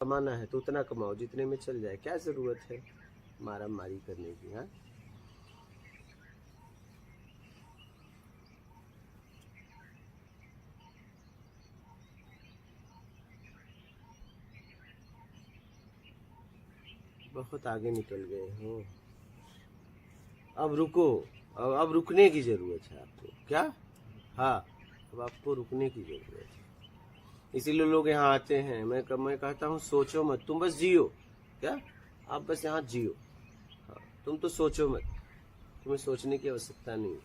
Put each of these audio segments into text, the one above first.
कमाना है तो उतना कमाओ जितने में चल जाए, क्या जरूरत है मारा मारी करने की। हाँ, बहुत आगे निकल गए हो, अब रुको। अब रुकने की जरूरत है आपको, क्या? हाँ, अब आपको रुकने की जरूरत है। इसीलिए लोग यहाँ आते हैं। मैं कहता हूँ सोचो मत, तुम बस जियो। क्या? आप बस यहाँ जियो। हाँ, तुम तो सोचो मत, तुम्हें सोचने की आवश्यकता नहीं।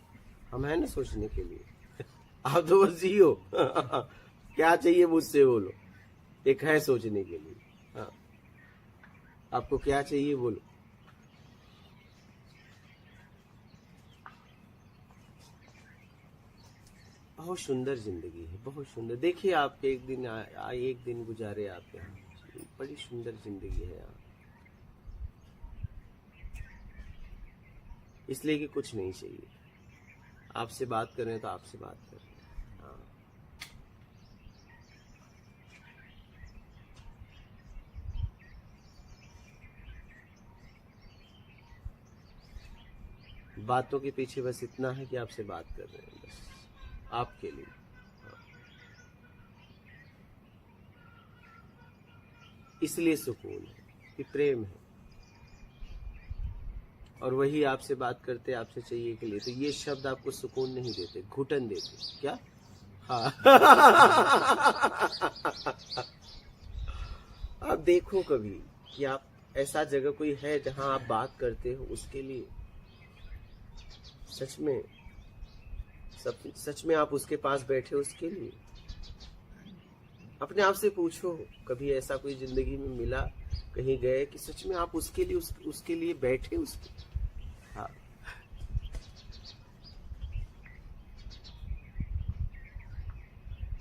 हम हैं ना सोचने के लिए। आप तो बस जियो। क्या चाहिए मुझसे बोलो, एक है सोचने के लिए। हाँ, आपको क्या चाहिए बोलो। बहुत सुंदर जिंदगी है, बहुत सुंदर। देखिए आप एक दिन एक दिन गुजारे आप यहाँ, बड़ी सुंदर जिंदगी है यहाँ। इसलिए कि कुछ नहीं चाहिए। आपसे बात कर रहे हैं तो आपसे बात कर रहे हैं। हाँ, बातों के पीछे बस इतना है कि आपसे बात कर रहे हैं, बस आपके लिए। हाँ, इसलिए सुकून है कि प्रेम है, और वही आपसे बात करते आपसे चाहिए के लिए। तो ये शब्द आपको सुकून नहीं देते, घुटन देते। क्या? हाँ। आप देखो कभी कि आप ऐसा जगह कोई है जहां आप बात करते हो उसके लिए, सच में सच में आप उसके पास बैठे उसके लिए। अपने आप से पूछो, कभी ऐसा कोई जिंदगी में मिला, कहीं गए कि सच में आप उसके लिए उसके लिए बैठे उसके। हाँ,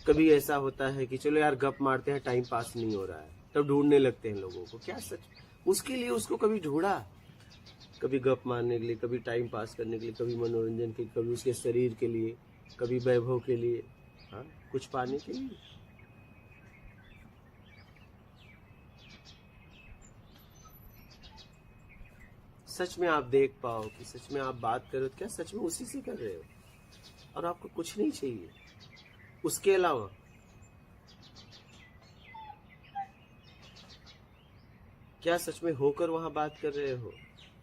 कभी ऐसा होता है कि चलो यार गप मारते हैं, टाइम पास नहीं हो रहा है, तब ढूंढने लगते हैं लोगों को। क्या सच उसके लिए उसको कभी ढूंढा? कभी गप मारने के लिए, कभी टाइम पास करने के लिए, कभी मनोरंजन के लिए, कभी उसके शरीर के लिए, कभी वैभव के लिए। हाँ, कुछ पाने के लिए। सच में आप देख पाओ कि सच में आप बात करो तो क्या सच में उसी से कर रहे हो, और आपको कुछ नहीं चाहिए उसके अलावा। क्या सच में होकर वहां बात कर रहे हो?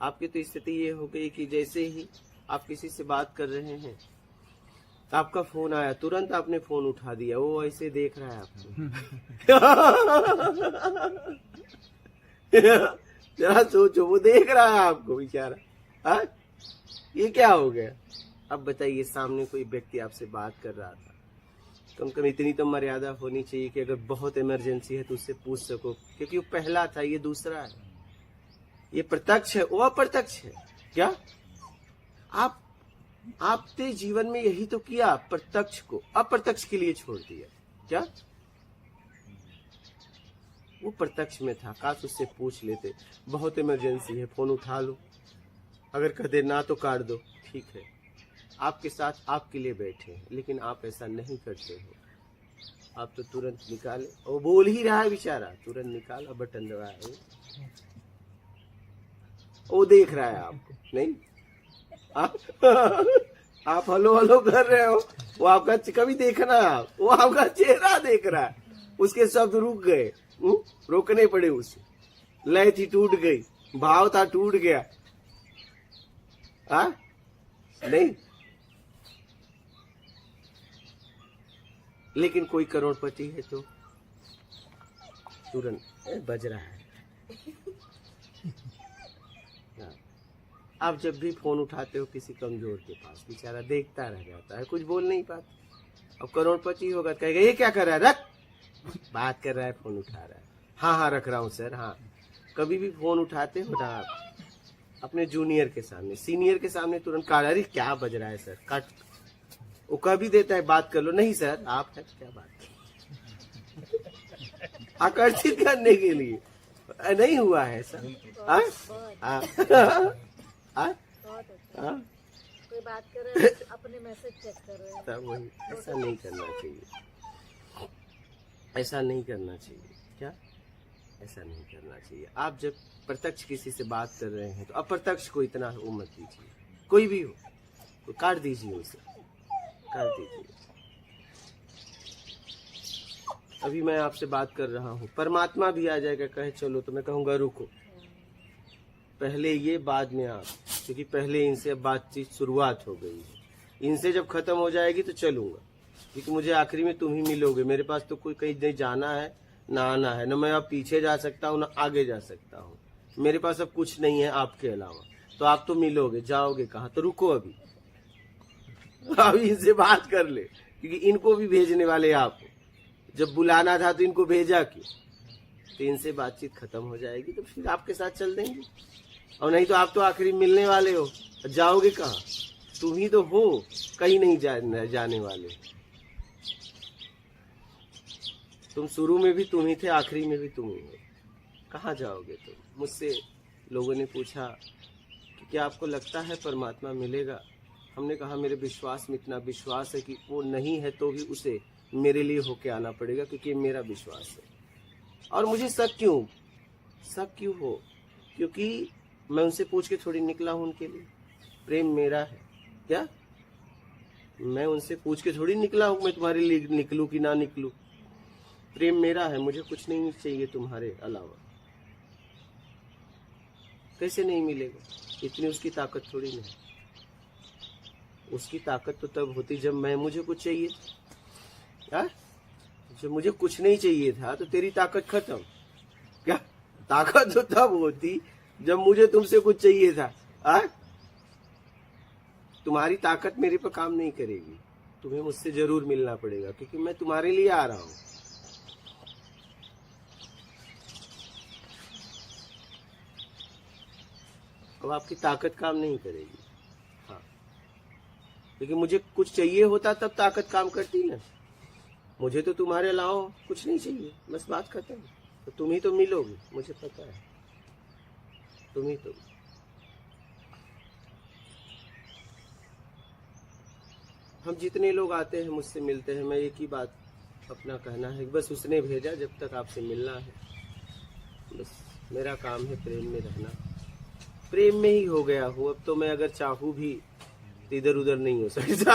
आपकी तो स्थिति ये हो गई कि जैसे ही आप किसी से बात कर रहे हैं, आपका फोन आया, तुरंत आपने फोन उठा दिया, वो ऐसे देख रहा है आपको। जरा सोचो, वो देख रहा है आपको बेचारा। हाँ? ये क्या हो गया? अब बताइए, सामने कोई व्यक्ति आपसे बात कर रहा था, कम से कम इतनी तो मर्यादा होनी चाहिए कि अगर बहुत इमरजेंसी है तो उससे पूछ सको, क्योंकि वो पहला था, ये दूसरा है। ये प्रत्यक्ष है, वो अप्रत्यक्ष है। क्या? आपने जीवन में यही तो किया, प्रत्यक्ष को अप्रत्यक्ष के लिए छोड़ दिया। क्या? वो प्रत्यक्ष में था, काश उससे पूछ लेते, बहुत इमरजेंसी है, फोन उठा लो, अगर कह दे ना तो काट दो, ठीक है, आपके साथ आपके लिए बैठे हैं। लेकिन आप ऐसा नहीं करते हो, आप तो तुरंत निकाले, वो बोल ही रहा है बेचारा, तुरंत निकाला, बटन दबाया, वो देख रहा है आपको नहीं। आप हलो हलो कर रहे हो, वो आपका कभी देखना, वो आपका चेहरा देख रहा है, उसके शब्द रुक गए, रोकने पड़े उसे, लय थी टूट गई, भाव था टूट गया। नहीं, लेकिन कोई करोड़पति है तो तुरंत बज रहा है। आप जब भी फोन उठाते हो किसी कमजोर के पास, बेचारा देखता रह जाता है, कुछ बोल नहीं पाता। अब करोड़पति होगा, कहेगा ये क्या कर रहा है, रख, बात कर रहा है, फोन उठा रहा है। हाँ हाँ रख रहा हूँ सर। हाँ, कभी भी फोन उठाते हो ना आप अपने जूनियर के सामने, सीनियर के सामने तुरंत काट, अरे क्या बज रहा है सर, काट। वो कह भी देता है बात कर लो, नहीं सर आप है क्या बात, आकर्षित करने के लिए। नहीं हुआ है सर। कोई बात कर रहे हैं, अपने मैसेज चेक कर रहे हैं, तब वही, ऐसा नहीं करना चाहिए, ऐसा नहीं करना चाहिए। क्या? ऐसा नहीं करना चाहिए। आप जब प्रत्यक्ष किसी से बात कर रहे हैं तो अप्रत्यक्ष को इतना वो मत दीजिए, कोई भी हो तो काट दीजिए उसे, काट दीजिए। अभी मैं आपसे बात कर रहा हूँ, परमात्मा भी आ जाएगा कहे चलो तो मैं कहूँगा रुको, पहले ये बाद में आप, क्योंकि पहले इनसे बातचीत शुरुआत हो गई है, इनसे जब खत्म हो जाएगी तो चलूंगा, क्योंकि मुझे आखिरी में तुम ही मिलोगे। मेरे पास तो कोई कहीं नहीं जाना है ना आना है, न मैं अब पीछे जा सकता हूँ ना आगे जा सकता हूँ, मेरे पास अब कुछ नहीं है आपके अलावा। तो आप तो मिलोगे, जाओगे कहाँ? तो रुको अभी, अभी इनसे बात कर ले, क्योंकि इनको भी भेजने वाले आप हो। जब बुलाना था तो इनको भेजा क्यों? तो इनसे बातचीत खत्म हो जाएगी तो फिर आपके साथ चल देंगे, और नहीं तो आप तो आखिरी मिलने वाले हो, जाओगे कहाँ? तुम ही तो हो, कहीं नहीं जाने वाले। तुम शुरू में भी तुम ही थे, आखिरी में भी तुम ही हो, कहाँ जाओगे तुम? मुझसे लोगों ने पूछा कि क्या आपको लगता है परमात्मा मिलेगा? हमने कहा मेरे विश्वास में इतना विश्वास है कि वो नहीं है तो भी उसे मेरे लिए होके आना पड़ेगा, क्योंकि मेरा विश्वास है। और मुझे शक क्यों हो? क्योंकि मैं उनसे पूछ के थोड़ी निकला हूं उनके लिए, प्रेम मेरा है क्या? मैं उनसे पूछ के थोड़ी निकला हूं मैं तुम्हारे लिए निकलूं कि ना निकलूं। प्रेम मेरा है, मुझे कुछ नहीं चाहिए तुम्हारे अलावा। कैसे नहीं मिलेगा? इतनी उसकी ताकत थोड़ी नहीं। उसकी ताकत तो तब होती जब मुझे कुछ चाहिए था। जब मुझे कुछ नहीं चाहिए था तो तेरी ताकत खत्म क्या? ताकत तो तब होती जब मुझे तुमसे कुछ चाहिए था। तुम्हारी ताकत मेरे पर काम नहीं करेगी, तुम्हें मुझसे जरूर मिलना पड़ेगा, क्योंकि मैं तुम्हारे लिए आ रहा हूं। अब आपकी ताकत काम नहीं करेगी। हाँ, लेकिन मुझे कुछ चाहिए होता तब ताकत काम करती ना। मुझे तो तुम्हारे अलावा कुछ नहीं चाहिए, बस बात खत्म। तो तुम ही तो मिलोगे, मुझे पता है, तुम ही तो। हम जितने लोग आते हैं मुझसे मिलते हैं, मैं एक ही बात अपना कहना है, बस उसने भेजा जब तक आपसे मिलना है। बस मेरा काम है प्रेम में रहना, प्रेम में ही हो गया हूँ। अब तो मैं अगर चाहूँ भी तो इधर उधर नहीं हो सकता।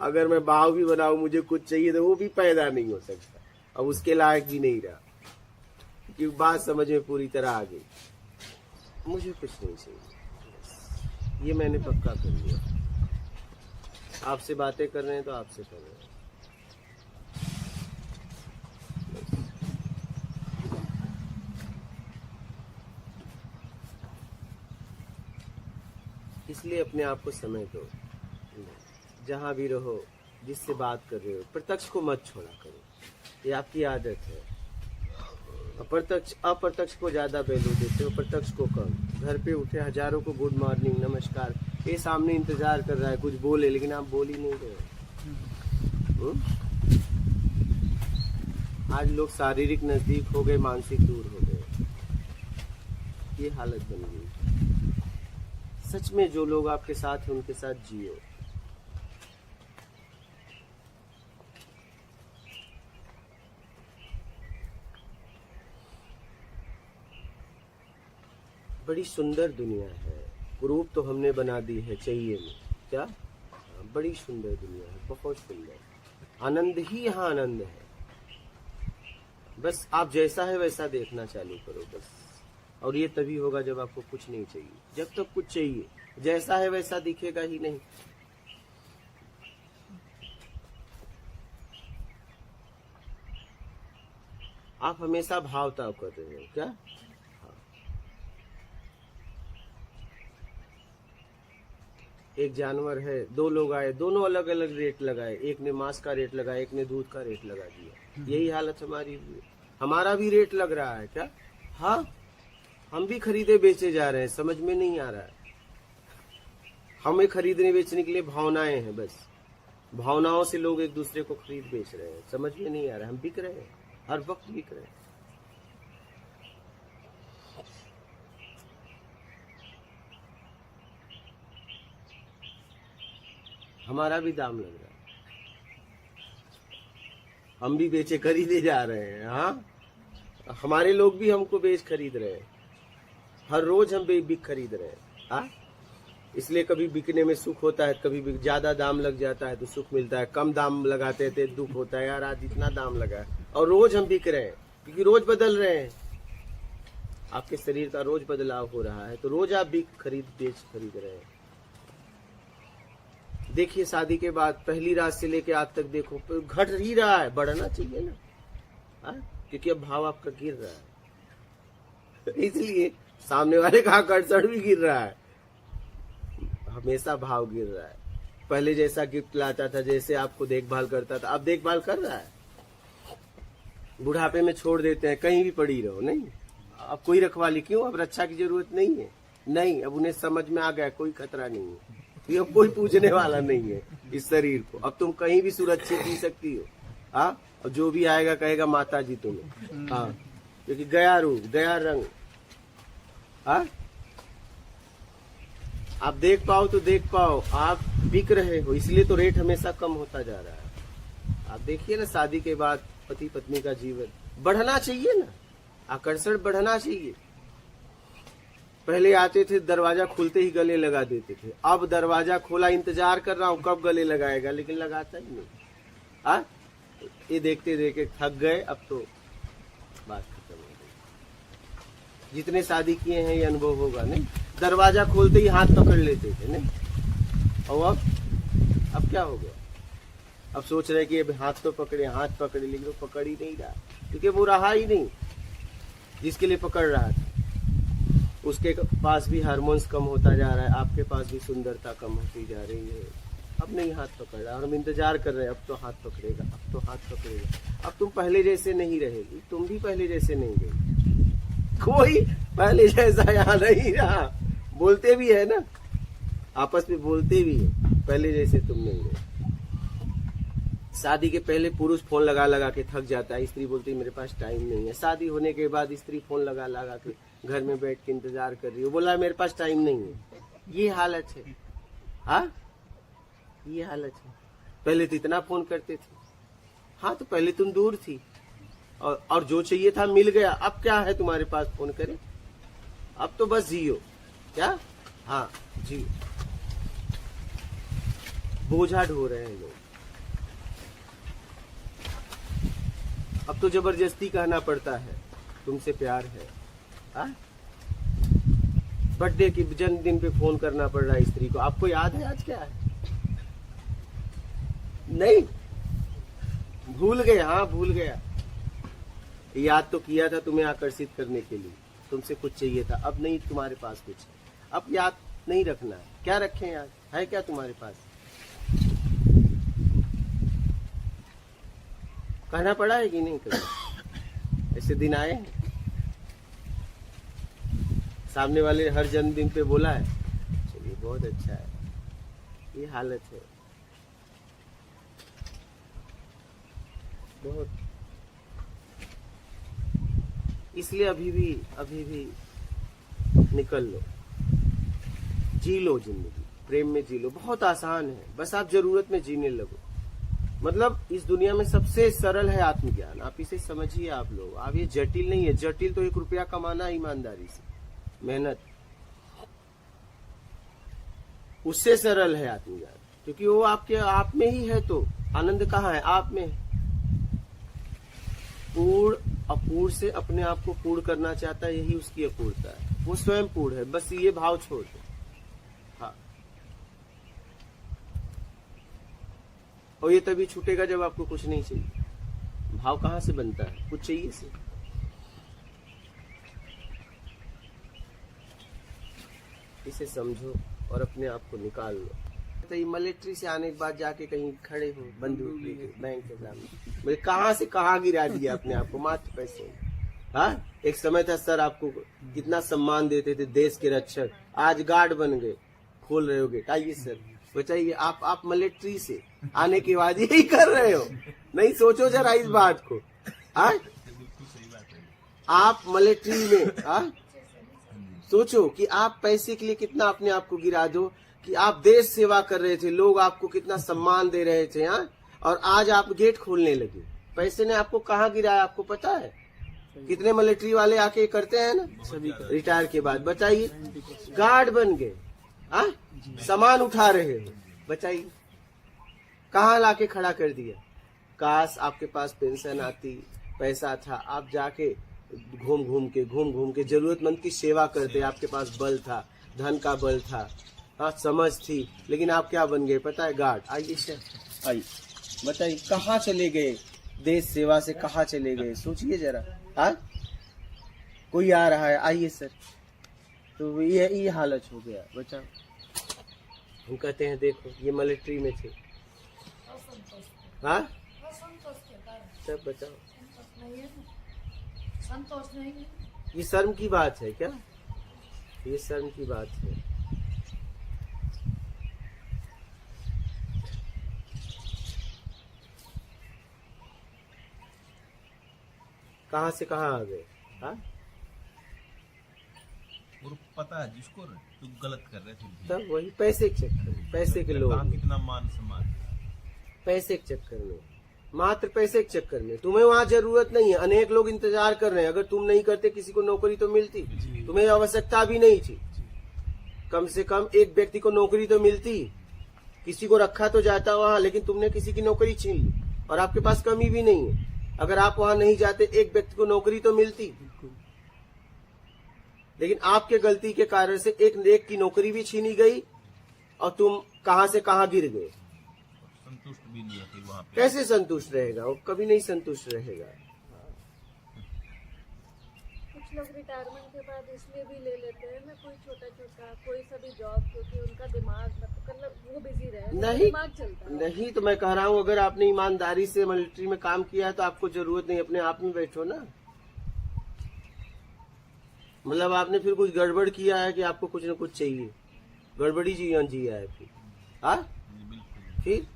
अगर मैं भाव भी बनाऊं मुझे कुछ चाहिए तो वो भी पैदा नहीं हो सकता, अब उसके लायक भी नहीं रहा, क्योंकि बात समझ में पूरी तरह आ गई। मुझे कुछ नहीं चाहिए, ये मैंने पक्का कर लिया। आपसे बातें कर रहे हैं तो आपसे कर रहे हैं। इसलिए अपने आप को समय दो, जहां भी रहो, जिससे बात कर रहे हो, प्रत्यक्ष को मत छोड़ा करो, ये आपकी आदत है। अप्रत्यक्ष को ज्यादा वैल्यू देते हो, प्रत्यक्ष को कम। घर पे उठे हजारों को गुड मॉर्निंग नमस्कार, ये सामने इंतजार कर रहा है कुछ बोले, लेकिन आप बोल ही नहीं रहे। आज लोग शारीरिक नजदीक हो गए, मानसिक दूर हो गए, ये हालत बन गई। सच में जो लोग आपके साथ हैं उनके साथ जियो। बड़ी सुंदर दुनिया है, रूप तो हमने बना दी है चाहिए में क्या? बड़ी सुंदर दुनिया है, बहुत सुंदर, आनंद ही यहाँ आनंद है। बस आप जैसा है वैसा देखना चालू करो बस, और ये तभी होगा जब आपको कुछ नहीं चाहिए। जब तक कुछ चाहिए, जैसा है वैसा दिखेगा ही नहीं। आप हमेशा भाव ताव कर रहे हो क्या? एक जानवर है, दो लोग आए, दोनों अलग अलग रेट लगाए, एक ने मांस का रेट लगाया, एक ने दूध का रेट लगा दिया। यही हालत हमारी हुई, हमारा भी रेट लग रहा है क्या? हाँ, हम भी खरीदे बेचे जा रहे हैं, समझ में नहीं आ रहा है। हमें खरीदने बेचने के लिए भावनाएं हैं, बस भावनाओं से लोग एक दूसरे को खरीद बेच रहे हैं, समझ में नहीं आ रहा है। हम बिक रहे हैं, हर वक्त बिक रहे हैं। हमारा भी दाम लग रहा है। हम भी बेचे खरीदे जा रहे हैं। हाँ, हमारे लोग भी हमको बेच खरीद रहे हैं, हर रोज हम बिक खरीद रहे हैं। हाँ, इसलिए कभी बिकने में सुख होता है, कभी ज्यादा दाम लग जाता है तो सुख मिलता है, कम दाम लगाते थे दुख होता है, यार आज इतना दाम लगा है। और रोज हम बिक रहे हैं क्योंकि रोज बदल रहे हैं, आपके शरीर का रोज बदलाव हो रहा है, तो रोज आप बिक बेच खरीद रहे हैं। देखिए शादी के बाद पहली रात से लेके आज तक देखो घट ही रहा है, बढ़ना चाहिए ना। हाँ? क्योंकि अब भाव आपका गिर रहा है, इसलिए सामने वाले का आकर्षण भी गिर रहा है, हमेशा भाव गिर रहा है। पहले जैसा गिफ्ट लाता था, जैसे आपको देखभाल करता था, अब देखभाल कर रहा है। बुढ़ापे में छोड़ देते हैं, कहीं भी पड़ी रहो, नहीं अब कोई रखवाली क्यों, अब रक्षा की जरूरत नहीं है। नहीं, अब उन्हें समझ में आ गया कोई खतरा नहीं है, ये कोई पूछने वाला नहीं है इस शरीर को, अब तुम कहीं भी सुरक्षित जी सकती हो। हाँ, और जो भी आएगा कहेगा माता जी तुम्हें। हाँ, क्योंकि गया रूप गया रंग। हाँ, आप देख पाओ तो देख पाओ, आप बिक रहे हो, इसलिए तो रेट हमेशा कम होता जा रहा है। आप देखिए ना, शादी के बाद पति पत्नी का जीवन बढ़ना चाहिए ना, आकर्षण बढ़ना चाहिए। पहले आते थे दरवाजा खुलते ही गले लगा देते थे, अब दरवाजा खोला इंतजार कर रहा हूं कब गले लगाएगा, लेकिन लगाता ही नहीं। हाँ, ये देखते देखते थक गए, अब तो बात खत्म हो गई। जितने शादी किए हैं ये अनुभव होगा, नहीं दरवाजा खोलते ही हाथ पकड़ लेते थे, नहीं, और अब क्या हो गया, अब सोच रहे कि अब हाथ तो पकड़े, लेकिन वो पकड़ ही नहीं रहा, क्योंकि वो रहा ही नहीं जिसके लिए पकड़ रहा था। उसके पास भी हार्मोन्स कम होता जा रहा है, आपके पास भी सुंदरता कम होती जा रही है, अब नहीं हाथ पकड़ रहा, और हम इंतजार कर रहे हैं अब तो हाथ पकड़ेगा, अब तो हाथ पकड़ेगा। अब तुम पहले जैसे नहीं रहेगी, तुम भी पहले जैसे नहीं रही, कोई पहले जैसा यहाँ नहीं रहा। बोलते भी है ना, आपस में बोलते भी है, पहले जैसे तुम नहीं रहे। शादी के पहले पुरुष फोन लगा लगा के थक जाता है, स्त्री बोलती है मेरे पास टाइम नहीं है। शादी होने के बाद स्त्री फोन लगा लगा के घर में बैठ के इंतजार कर रही है, बोला मेरे पास टाइम नहीं है। ये हालत है। हाँ, ये हालत है। पहले तो इतना फोन करते थे। हाँ, तो पहले तुम दूर थी और जो चाहिए था मिल गया, अब क्या है तुम्हारे पास फोन करे, अब तो बस जियो। क्या? हाँ, जियो। बोझा ढो रहे हैं लोग, अब तो जबरदस्ती कहना पड़ता है तुमसे प्यार है। हाँ, बर्थडे की जन्मदिन पे फोन करना पड़ रहा है स्त्री को, आपको याद है आज क्या है? नहीं, भूल गए। हाँ, भूल गया। याद तो किया था तुम्हें आकर्षित करने के लिए, तुमसे कुछ चाहिए था, अब नहीं तुम्हारे पास कुछ है, अब याद नहीं रखना है। क्या रखें याद, है क्या तुम्हारे पास? कहना पड़ा है कि नहीं कभी? ऐसे दिन आए हैं? सामने वाले हर जन्मदिन पे बोला है, चलिए बहुत अच्छा है। ये हालत है बहुत, इसलिए अभी भी निकल लो, जी लो जिंदगी, प्रेम में जी लो। बहुत आसान है, बस आप जरूरत में जीने लगो। मतलब इस दुनिया में सबसे सरल है आत्मज्ञान, आप इसे समझिए आप लोग। आप ये जटिल नहीं है, जटिल तो 1 रुपया कमाना ईमानदारी से, मेहनत, उससे सरल है आत्मज्ञान, क्योंकि वो आपके आप में ही है। तो आनंद कहाँ है? आप में है। पूर्ण अपूर्ण से अपने आप को पूर्ण करना चाहता है, यही उसकी अपूर्णता है। वो स्वयं पूर्ण है, बस ये भाव छोड़ दो। हाँ, और ये तभी छूटेगा जब आपको कुछ नहीं चाहिए। भाव कहाँ से बनता है? कुछ चाहिए से। इसे समझो और अपने आप को निकाल लो। तो ये मिलिट्री से आने के बाद जाके कहीं खड़े हो बंदूक लेके बैंक के सामने, मुझे कहाँ से कहाँ गिरा दिया अपने आप को, मात्र पैसे। हाँ, एक समय था सर आपको कितना सम्मान देते थे, देश के रक्षक, आज गार्ड बन गए, खोल रहे हो गेट। आइए सर, बताइए आप मिलिट्री से आने के बाद यही कर रहे हो? नहीं, सोचो जरा इस बात को। हाँ, आप मिलिट्री में, हाँ, सोचो कि आप पैसे के लिए कितना अपने आप को गिरा दो, कि आप देश सेवा कर रहे थे, लोग आपको कितना सम्मान दे रहे थे। हाँ, और आज आप गेट खोलने लगे। पैसे ने आपको कहाँ गिराया आपको पता है? कितने मिलिट्री वाले आके करते हैं ना रिटायर के बाद, बताइए। गार्ड बन गए, हाँ, सामान उठा रहे हो, बताइए कहाँ लाके खड़ा कर दिया। काश आपके पास पेंशन आती, पैसा था, आप जाके घूम घूम के जरूरतमंद की सेवा करते। आपके पास बल था, धन का बल था, हाँ, समझ थी, लेकिन आप क्या बन गए पता है? गार्ड। आइए सर, आइए, बताइए कहाँ चले गए? देश सेवा से कहाँ चले गए? सोचिए जरा। हाँ, कोई आ रहा है, आइए सर। तो ये हालत हो गया, बचाओ। हम कहते हैं देखो ये मिलिट्री में थे, हाँ, सब बचाओ। संतोष नहीं है। ये शर्म की बात है क्या? ये शर्म की बात है। कहाँ से कहाँ आ गए? हाँ, और पता है जिसको तू गलत कर रहे थे, तब वही पैसे के चक्कर, पैसे के लोग, कितना मान सम्मान, पैसे के चक्कर में, मात्र पैसे के चक्कर में। तुम्हें वहाँ जरूरत नहीं है, अनेक लोग इंतजार कर रहे हैं। अगर तुम नहीं करते किसी को नौकरी तो मिलती, तुम्हें आवश्यकता भी नहीं थी। कम से कम एक व्यक्ति को नौकरी तो मिलती, किसी को रखा तो जाता वहाँ, लेकिन तुमने किसी की नौकरी छीन ली। और आपके पास कमी भी नहीं है, अगर आप वहाँ नहीं जाते एक व्यक्ति को नौकरी तो मिलती, लेकिन आपके गलती के कारण से एक की नौकरी भी छीनी गई और तुम कहाँ से कहाँ गिर गए। संतुष्ट भी नहीं है फिर वहाँ पे। कैसे संतुष्ट रहेगा वो? कभी नहीं संतुष्ट रहेगा। कुछ लोग रिटायरमेंट के बाद इसलिए भी ले लेते हैं ना, कोई छोटा छोटा, कोई सभी जॉब, क्योंकि उनका दिमाग मतलब वो बिजी रहे, नहीं, दिमाग चलता है। नहीं तो मैं कह रहा हूँ अगर आपने ईमानदारी से मिलिट्री में काम किया है तो आपको जरूरत नहीं, अपने आप में बैठो ना। मतलब आपने फिर कुछ गड़बड़ किया है कि आपको कुछ न कुछ चाहिए, गड़बड़ी जीवन जिया है फिर, हाँ, बिल्कुल। फिर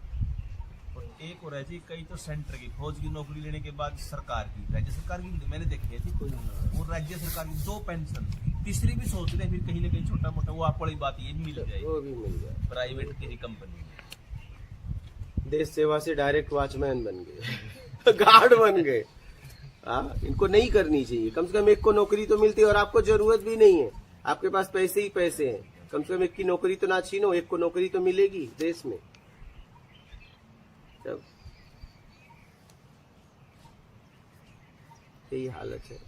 और एक और ऐसी कई तो सेंटर की फौज की नौकरी लेने के बाद सरकार की, राज्य सरकार की मैंने देखी थी कोई, और राज्य सरकार की 2 पेंशन, तीसरी भी सोच रहे फिर कहीं ना कहीं छोटा मोटा, वो आपको बड़ी बात ये मिल जाए, वो भी मिल जाए। प्राइवेट की कंपनी में। देश सेवा से डायरेक्ट वॉचमैन बन गए गार्ड बन गए। हाँ, इनको नहीं करनी चाहिए। कम से कम एक को नौकरी तो मिलती है और आपको जरूरत भी नहीं है, आपके पास पैसे ही पैसे हैं। कम से कम एक की नौकरी तो ना छीनो, एक को नौकरी तो मिलेगी देश में। तब यही हालत है,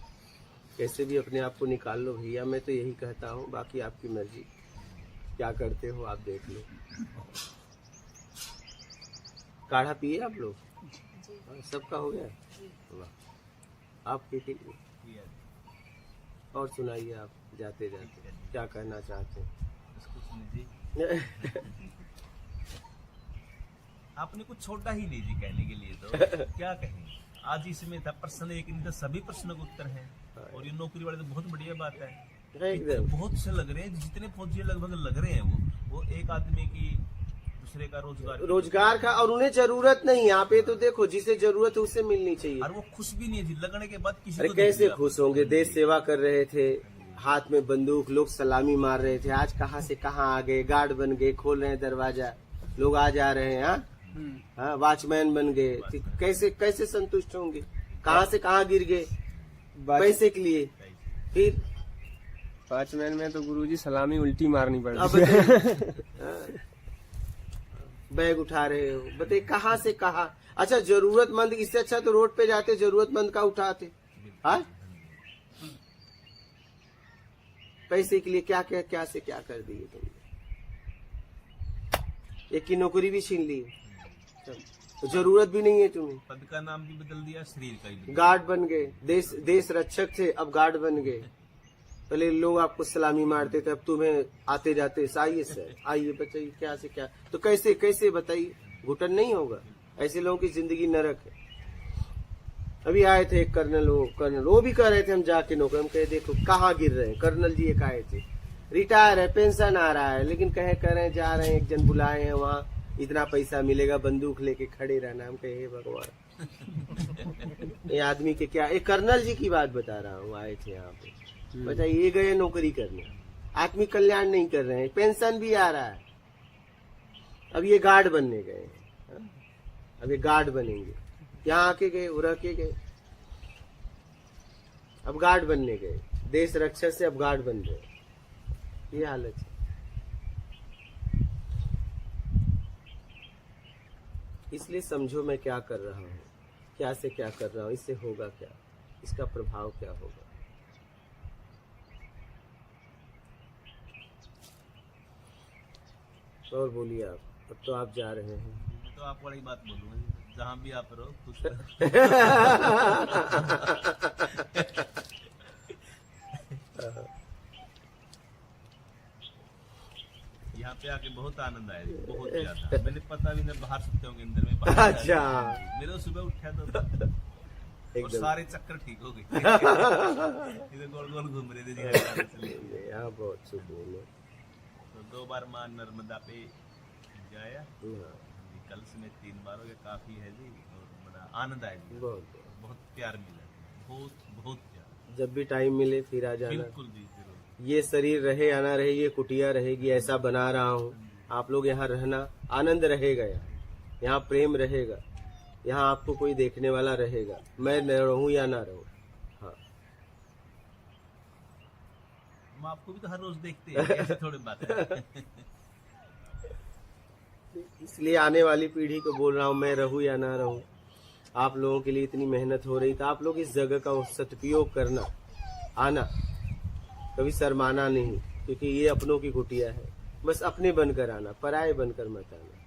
कैसे भी अपने आप को निकाल लो भैया, मैं तो यही कहता हूँ। बाकी आपकी मर्जी, क्या करते हो आप देख लो। काढ़ा पिए आप लोग? सबका हो गया? वाह, आप पी लिए? और सुनाइए आप जाते जाते क्या कहना चाहते हैं? आपने कुछ छोटा ही नहीं जी कहने के लिए, तो क्या कहें। आज इसमें था प्रश्न एक नहीं था, सभी प्रश्नों के उत्तर हैं। और ये नौकरी वाले तो बहुत बढ़िया बात है, एकदम बहुत से लग रहे हैं, जितने फौजी लगभग लग रहे हैं वो एक आदमी की दूसरे का रोजगार का, और उन्हें जरूरत नहीं। यहाँ पे तो देखो जिसे जरूरत है उसे मिलनी चाहिए। और वो खुश भी नहीं थी लगने के बाद किसी अरे को कैसे खुश होंगे? देश सेवा कर रहे थे, हाथ में बंदूक, लोग सलामी मार रहे थे, आज कहाँ से कहाँ आ गए, गार्ड बन गए, खोल रहे हैं दरवाजा, लोग आ जा रहे हैं। हाँ, वॉचमैन बन गए, कैसे कैसे संतुष्ट होंगे? कहाँ से कहाँ गिर गए पैसे के लिए। फिर वॉचमैन में तो गुरुजी सलामी उल्टी मारनी पड़ती है। बैग उठा रहे हो, बताइए कहाँ से कहाँ। अच्छा, जरूरतमंद, इससे अच्छा तो रोड पे जाते जरूरतमंद का उठाते। हाँ, पैसे के लिए क्या क्या क्या से क्या कर दिए तुमने। एक की नौकरी भी छीन ली, तो जरूरत भी नहीं है तुम्हें। पद का नाम भी बदल दिया, शरीर का ही। गार्ड बन गए, देश रक्षक थे, अब गार्ड बन गए। पहले लोग आपको सलामी मारते थे, अब तुम्हें आते जाते आइए सर, आइए, बताइए क्या से क्या। तो कैसे कैसे बताइए, घुटन नहीं होगा? ऐसे लोगों की जिंदगी नरक है। अभी आए थे एक कर्नल, वो भी कह रहे थे हम जाके नौकरी, हम कहे देखो कहाँ गिर रहे हैं। कर्नल जी एक आए थे, रिटायर है, पेंशन आ रहा है, लेकिन कह रहे हैं जा रहे हैं, एक जन बुलाए हैं वहाँ, इतना पैसा मिलेगा, बंदूक लेके खड़े रहना। हम कहे हे भगवान, ये आदमी के क्या। एक कर्नल जी की बात बता रहा हूँ, आए थे यहाँ पे, बताइए ये गए नौकरी करने, आत्मिक कल्याण नहीं कर रहे हैं, पेंशन भी आ रहा है, अब ये गार्ड बनने गए हैं। अब ये गार्ड बनेंगे, यहाँ आके गए, उड़ा के गए, अब गार्ड बनने गए, देश रक्षक से अब गार्ड बन गए। ये हालत है। इसलिए समझो मैं क्या कर रहा हूँ, क्या से क्या कर रहा हूँ, इससे होगा क्या, इसका प्रभाव क्या होगा। और बोलिए आप, अब तो आप जा रहे हैं। मैं तो आपको बड़ी बात बोलूंगा, जहाँ भी आप रहो खुश रहो। यहाँ पे आके बहुत आनंद आया, बहुत ज्यादा। मैंने पता भी नहीं, बाहर सुनते होंगे अंदर में, बाहर अच्छा। मेरे सुबह उठा तो और एकदम सारे चक्कर ठीक हो गए। इधर गोल गोल घूम रहे थे जी। यहाँ बहुत सुकून है। तो 2 बार माँ नर्मदा पे जाया, हाँ, कल से मैं 3 बार हो गया, काफी है जी। और बड़ा आनंद आया जी, बहुत बहुत प्यार मिला, बहुत बहुत प्यार। जब भी टाइम मिले फिर आ जाना। बिल्कुल जी, जरूर। ये शरीर रहे या ना रहे, ये कुटिया रहेगी, ऐसा बना रहा हूँ। आप लोग यहाँ रहना, आनंद रहेगा, यहाँ प्रेम रहेगा, यहाँ आपको कोई देखने वाला रहेगा, मैं न रहूं या ना रहूं। हाँ, हम आपको भी तो हर रोज देखते हैं, ऐसे थोड़ी बात है। इसलिए आने वाली पीढ़ी को बोल रहा हूँ, मैं रहूं या ना रहूं, आप लोगों के लिए इतनी मेहनत हो रही, तो आप लोग इस जगह का सदुपयोग करना, आना, कभी शर्माना नहीं, क्योंकि ये अपनों की कुटिया है। बस अपने बनकर आना, पराये बनकर मत आना।